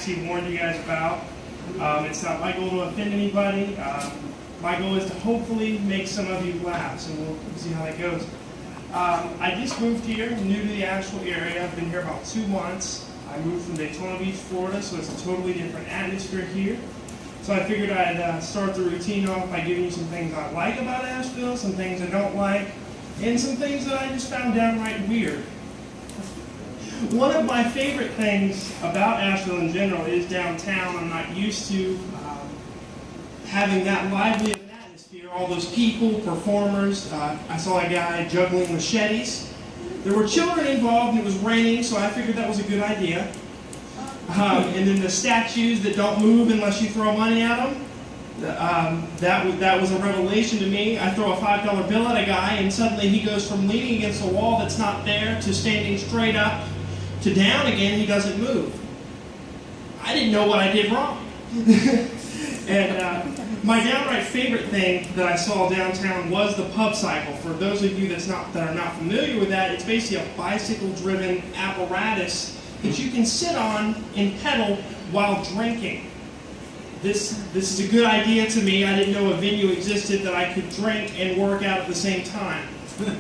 he warned you guys about. It's not my goal to offend anybody. My goal is to hopefully make some of you laugh, so we'll see how that goes. I just moved here, new to the Asheville area. I've been here about 2 months. I moved from Daytona Beach, Florida, so it's a totally different atmosphere here. So I figured I'd start the routine off by giving you some things I like about Asheville, some things I don't like, and some things that I just found downright weird. One of my favorite things about Asheville in general is downtown. I'm not used to having that lively of an atmosphere, all those people, performers. I saw a guy juggling machetes. There were children involved, and it was raining, so I figured that was a good idea. And then the statues that don't move unless you throw money at them, that was a revelation to me. I throw a $5 bill at a guy, and suddenly he goes from leaning against a wall that's not there to standing straight up to down again. He doesn't move. I didn't know what I did wrong. And my downright favorite thing that I saw downtown was the pub cycle. For those of you that are not familiar with that, it's basically a bicycle-driven apparatus that you can sit on and pedal while drinking. This is a good idea to me. I didn't know a venue existed that I could drink and work out at the same time.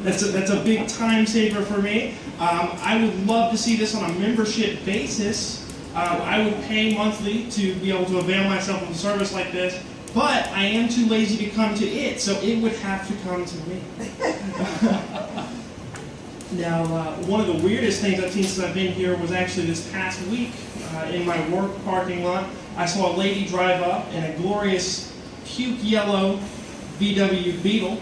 That's a big time saver for me. I would love to see this on a membership basis. I would pay monthly to be able to avail myself of a service like this, but I am too lazy to come to it, so it would have to come to me. Now, one of the weirdest things I've seen since I've been here was actually this past week in my work parking lot. I saw a lady drive up in a glorious puke yellow VW Beetle.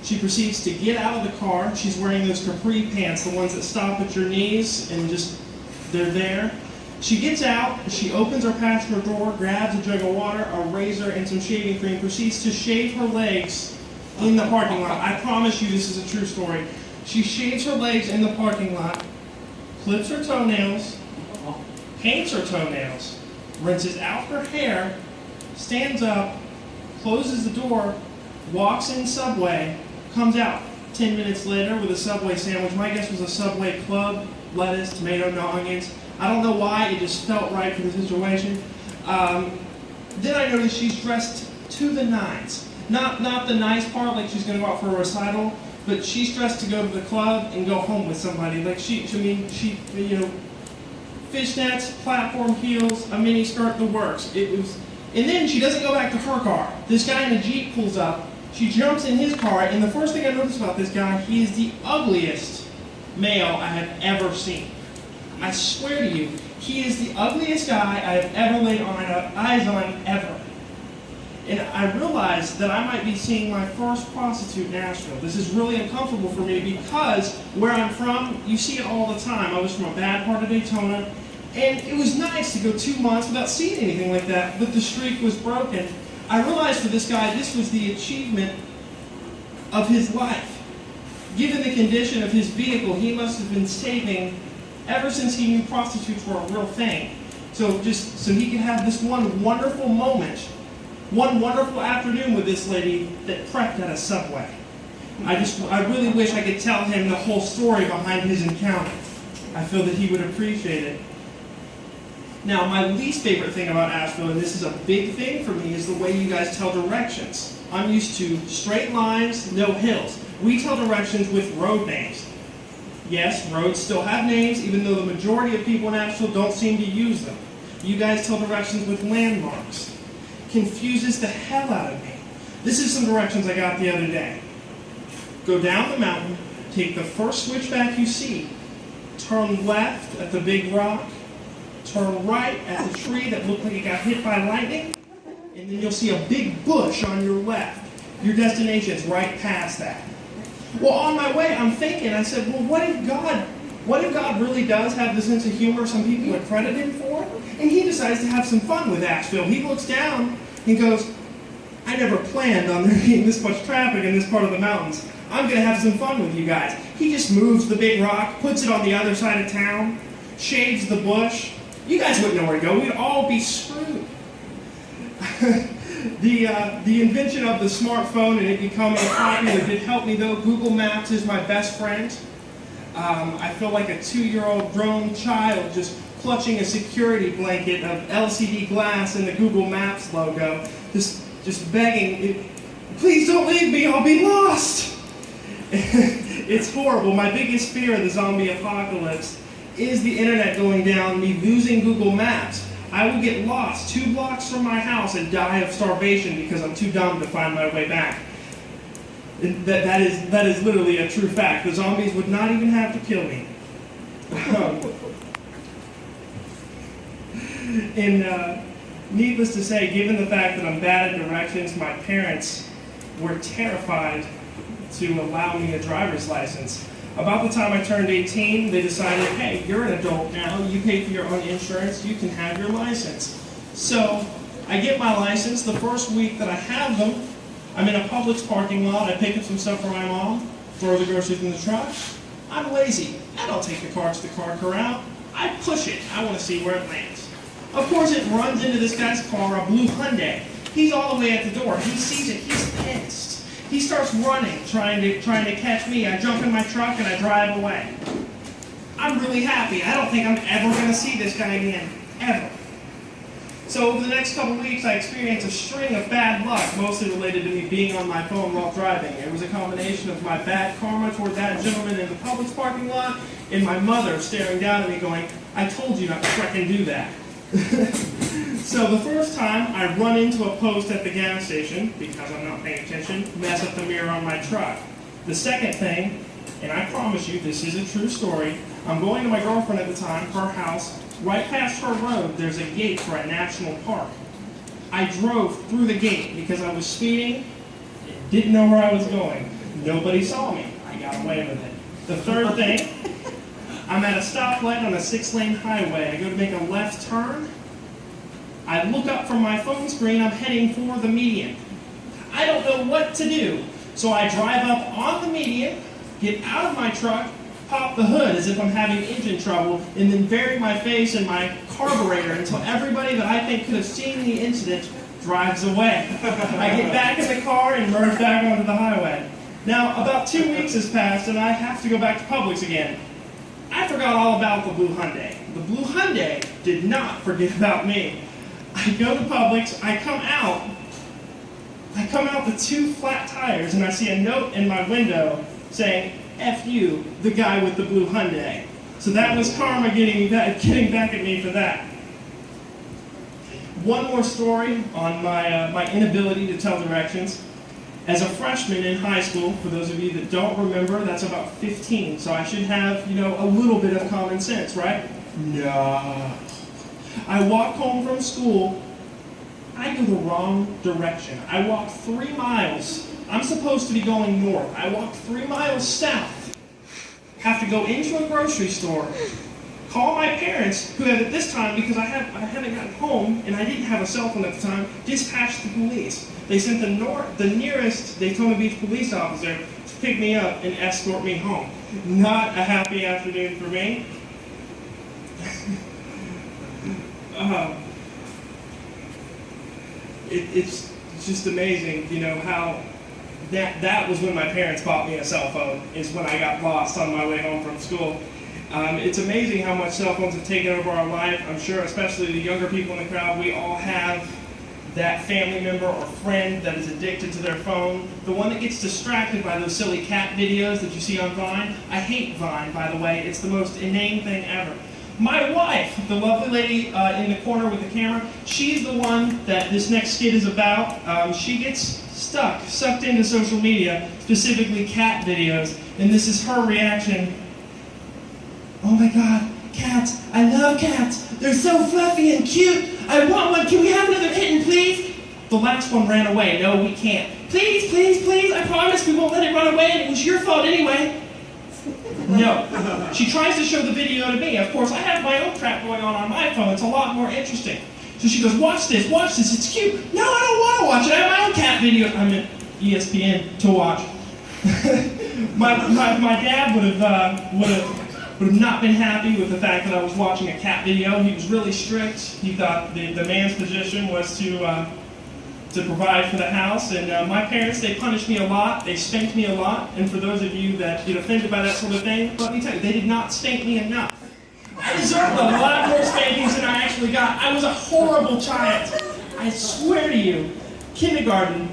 She proceeds to get out of the car. She's wearing those capri pants, the ones that stop at your knees and just, they're there. She gets out, she opens her passenger door, grabs a jug of water, a razor, and some shaving cream, proceeds to shave her legs in the parking lot. I promise you this is a true story. She shaves her legs in the parking lot, clips her toenails, paints her toenails, rinses out her hair, stands up, closes the door, walks in Subway, comes out 10 minutes later with a Subway sandwich. My guess was a Subway club, lettuce, tomato, no onions. I don't know why, it just felt right for the situation. Then I noticed she's dressed to the nines. Not the nice part, like she's going to go out for a recital, but she's dressed to go to the club and go home with somebody. Like she fishnets, platform heels, a mini skirt, the works. And then she doesn't go back to her car. This guy in a Jeep pulls up. She jumps in his car, and the first thing I noticed about this guy, he is the ugliest male I have ever seen. I swear to you, he is the ugliest guy I have ever laid eyes on ever. And I realized that I might be seeing my first prostitute in Asheville. This is really uncomfortable for me because where I'm from, you see it all the time. I was from a bad part of Daytona, and it was nice to go 2 months without seeing anything like that, but the streak was broken. I realized for this guy, this was the achievement of his life. Given the condition of his vehicle, he must have been saving ever since he knew prostitutes were a real thing. So just so he could have this one wonderful moment, one wonderful afternoon with this lady that prepped at a Subway. I really wish I could tell him the whole story behind his encounter. I feel that he would appreciate it. Now, my least favorite thing about Asheville, and this is a big thing for me, is the way you guys tell directions. I'm used to straight lines, no hills. We tell directions with road names. Yes, roads still have names, even though the majority of people in Asheville don't seem to use them. You guys tell directions with landmarks. Confuses the hell out of me. This is some directions I got the other day. Go down the mountain, take the first switchback you see, turn left at the big rock, turn right at the tree that looked like it got hit by lightning, and then you'll see a big bush on your left. Your destination is right past that. Well, on my way, I'm thinking, I said, well, what if God really does have the sense of humor some people would credit him for? And he decides to have some fun with Asheville. He looks down and goes, I never planned on there being this much traffic in this part of the mountains. I'm going to have some fun with you guys. He just moves the big rock, puts it on the other side of town, shades the bush. You guys wouldn't know where to go. We'd all be screwed. The invention of the smartphone and it becoming popular did help me, though. Google Maps is my best friend. I feel like a 2-year-old grown child just clutching a security blanket of LCD glass and the Google Maps logo, just begging, please don't leave me, I'll be lost. It's horrible. My biggest fear of the zombie apocalypse is the internet going down, me losing Google Maps. I will get lost 2 blocks from my house and die of starvation because I'm too dumb to find my way back. That is literally a true fact. The zombies would not even have to kill me. Needless to say, given the fact that I'm bad at directions, my parents were terrified to allow me a driver's license. About the time I turned 18, they decided, hey, you're an adult now, you pay for your own insurance, you can have your license. So I get my license. The first week that I have them, I'm in a Publix parking lot, I pick up some stuff for my mom, throw the groceries in the truck. I'm lazy. I don't take the car to the car corral. I push it. I want to see where it lands. Of course, it runs into this guy's car, a blue Hyundai. He's all the way at the door. He sees it. He's pissed. He starts running, trying to catch me. I jump in my truck and I drive away. I'm really happy. I don't think I'm ever going to see this guy again, ever. So over the next couple weeks, I experienced a string of bad luck, mostly related to me being on my phone while driving. It was a combination of my bad karma toward that gentleman in the Publix parking lot and my mother staring down at me going, I told you not to frickin' do that. So the first time, I run into a post at the gas station, because I'm not paying attention, mess up the mirror on my truck. The second thing, and I promise you this is a true story, I'm going to my girlfriend at the time, her house. Right past her road, there's a gate for a national park. I drove through the gate because I was speeding, didn't know where I was going. Nobody saw me. I got away with it. The third thing, I'm at a stoplight on a 6-lane highway. I go to make a left turn. I look up from my phone screen, I'm heading for the median. I don't know what to do. So I drive up on the median, get out of my truck, pop the hood as if I'm having engine trouble, and then bury my face in my carburetor until everybody that I think could have seen the incident drives away. I get back in the car and merge back onto the highway. Now, about 2 weeks has passed and I have to go back to Publix again. I forgot all about the blue Hyundai. The blue Hyundai did not forget about me. I go to Publix, I come out with 2 flat tires and I see a note in my window saying, F you, the guy with the blue Hyundai. So that was karma getting back at me for that. One more story on my inability to tell directions. As a freshman in high school, for those of you that don't remember, that's about 15, so I should have, a little bit of common sense, right? No. I walk home from school, I go the wrong direction. I walk 3 miles. I'm supposed to be going north. I walk 3 miles south. Have to go into a grocery store, call my parents, who had at this time, because I haven't gotten home and I didn't have a cell phone at the time, dispatched the police. They sent the nearest Daytona Beach police officer to pick me up and escort me home. Not a happy afternoon for me. It's just amazing, how that was when my parents bought me a cell phone, is when I got lost on my way home from school. It's amazing how much cell phones have taken over our life. I'm sure, especially the younger people in the crowd, we all have that family member or friend that is addicted to their phone. The one that gets distracted by those silly cat videos that you see on Vine. I hate Vine, by the way. It's the most inane thing ever. My wife, the lovely lady in the corner with the camera, she's the one that this next skit is about. She gets sucked into social media, specifically cat videos, and this is her reaction. Oh my God, cats. I love cats. They're so fluffy and cute. I want one. Can we have another kitten, please? The last one ran away. No, we can't. Please, please, please. I promise we won't let it run away, and it was your fault anyway. No. She tries to show the video to me. Of course, I have my own crap going on my phone. It's a lot more interesting. So she goes, watch this, it's cute. No, I don't want to watch it. I have my own cat video. I'm at ESPN to watch. my dad would have not been happy with the fact that I was watching a cat video. He was really strict. He thought the man's position was to provide for the house. And my parents, they punished me a lot. They spanked me a lot. And for those of you that get offended by that sort of thing, let me tell you, they did not spank me enough. I deserved a lot more spankings than I actually got. I was a horrible child. I swear to you, kindergarten,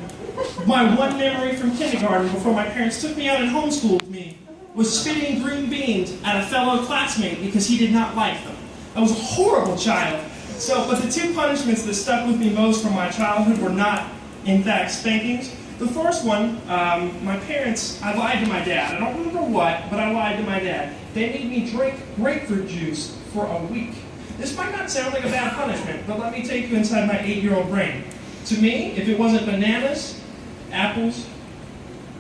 my one memory from kindergarten before my parents took me out and homeschooled me was spitting green beans at a fellow classmate because he did not like them. I was a horrible child. But the two punishments that stuck with me most from my childhood were not, in fact, spankings. The first one, my parents, I lied to my dad. I don't remember what, but I lied to my dad. They made me drink grapefruit juice for a week. This might not sound like a bad punishment, but let me take you inside my 8-year-old brain. To me, if it wasn't bananas, apples,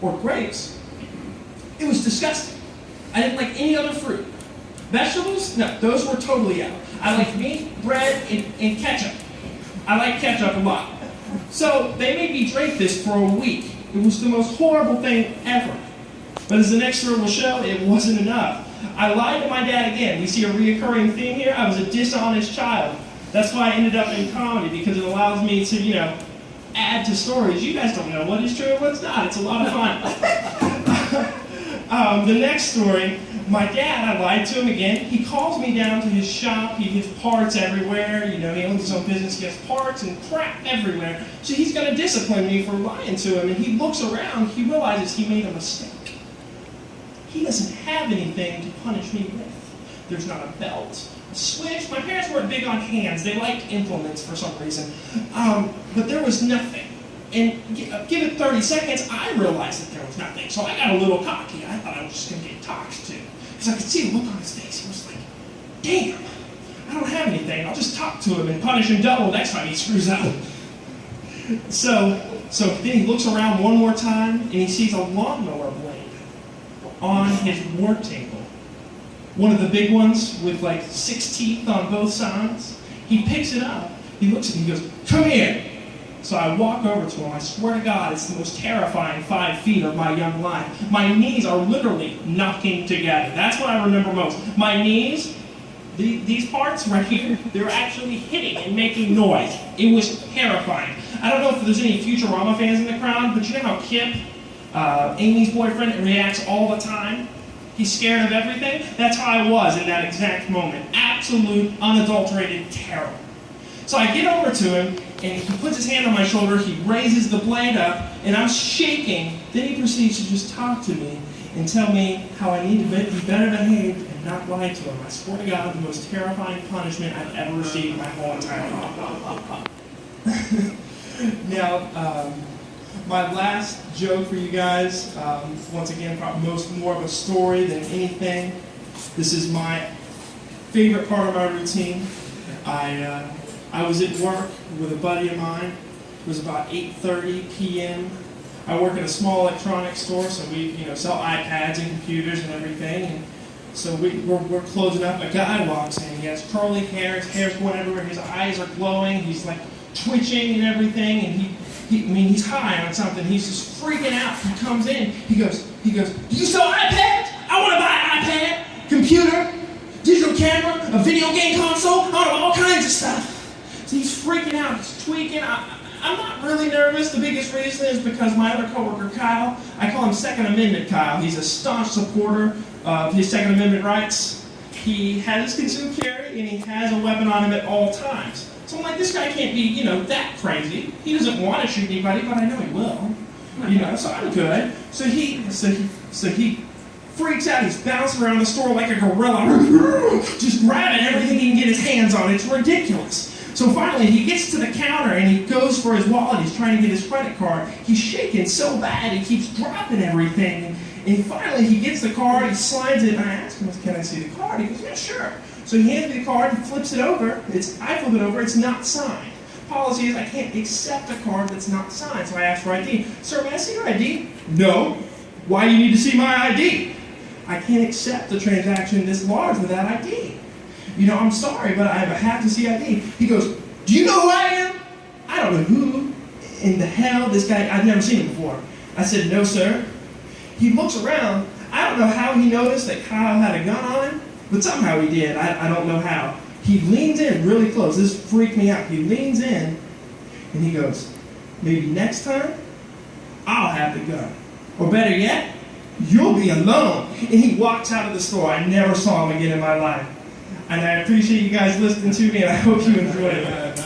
or grapes, it was disgusting. I didn't like any other fruit. Vegetables? No, those were totally out. I like meat, bread, and ketchup. I like ketchup a lot. So they made me drink this for a week. It was the most horrible thing ever. But as the next story will show, it wasn't enough. I lied to my dad again. We see a reoccurring theme here. I was a dishonest child. That's why I ended up in comedy, because it allows me to, add to stories. You guys don't know what is true and what's not. It's a lot of fun. The next story, my dad, I lied to him again. He calls me down to his shop. He has parts everywhere. He owns his own business. He has parts and crap everywhere. So he's going to discipline me for lying to him. And he looks around. He realizes he made a mistake. He doesn't have anything to punish me with. There's not a belt, a switch. My parents weren't big on hands. They liked implements for some reason. But there was nothing. And give it 30 seconds, I realized that there was nothing. So I got a little cocky. I thought I was just going to get talked to. Because I could see the look on his face. He was like, damn, I don't have anything. I'll just talk to him and punish him double next time he screws up. So then he looks around one more time, and he sees a lawnmower blade on his work table. One of the big ones with like 6 teeth on both sides. He picks it up. He looks at me and goes, come here. So I walk over to him. I swear to God, it's the most terrifying 5 feet of my young life. My knees are literally knocking together. That's what I remember most. My knees, these parts right here, they're actually hitting and making noise. It was terrifying. I don't know if there's any Futurama fans in the crowd, but you know how Kip, Amy's boyfriend, reacts all the time? He's scared of everything? That's how I was in that exact moment. Absolute, unadulterated terror. So I get over to him, and he puts his hand on my shoulder, he raises the blade up, and I'm shaking. Then he proceeds to just talk to me and tell me how I need to be better behaved and not lie to him. I swear to God, the most terrifying punishment I've ever received in my whole entire life. Now, my last joke for you guys, once again, probably more of a story than anything. This is my favorite part of my routine. I was at work with a buddy of mine. It was about 8:30 p.m. I work at a small electronics store, so we sell iPads and computers and everything. And so we're closing up. A guy walks in. He has curly hair. His hair's going everywhere. His eyes are glowing. He's like twitching and everything. And he's high on something. He's just freaking out. He comes in. He goes, do you sell iPads? I want to buy an iPad, computer, digital camera, a video game console. I want all kinds of stuff. So he's freaking out, he's tweaking. I'm not really nervous. The biggest reason is because my other coworker, Kyle, I call him Second Amendment Kyle. He's a staunch supporter of his Second Amendment rights. He has concealed carry, and he has a weapon on him at all times. So I'm like, this guy can't be, that crazy. He doesn't want to shoot anybody, but I know he will. So I'm good. So he freaks out. He's bouncing around the store like a gorilla, just grabbing everything he can get his hands on. It's ridiculous. So finally, he gets to the counter and he goes for his wallet. He's trying to get his credit card. He's shaking so bad, he keeps dropping everything. And finally, he gets the card, he slides it, and I ask him, can I see the card? He goes, yeah, sure. So he hands me the card, he flips it over. I flip it over, it's not signed. Policy is I can't accept a card that's not signed. So I ask for ID. Sir, may I see your ID? No. Why do you need to see my ID? I can't accept a transaction this large without ID. I'm sorry, but I have to see ID. He goes, do you know who I am? I don't know who in the hell this guy, I've never seen him before. I said, no, sir. He looks around. I don't know how he noticed that Kyle had a gun on him, but somehow he did. I don't know how. He leans in really close. This freaked me out. He leans in, and he goes, maybe next time, I'll have the gun. Or better yet, you'll be alone. And he walks out of the store. I never saw him again in my life. And I appreciate you guys listening to me, and I hope you enjoyed it.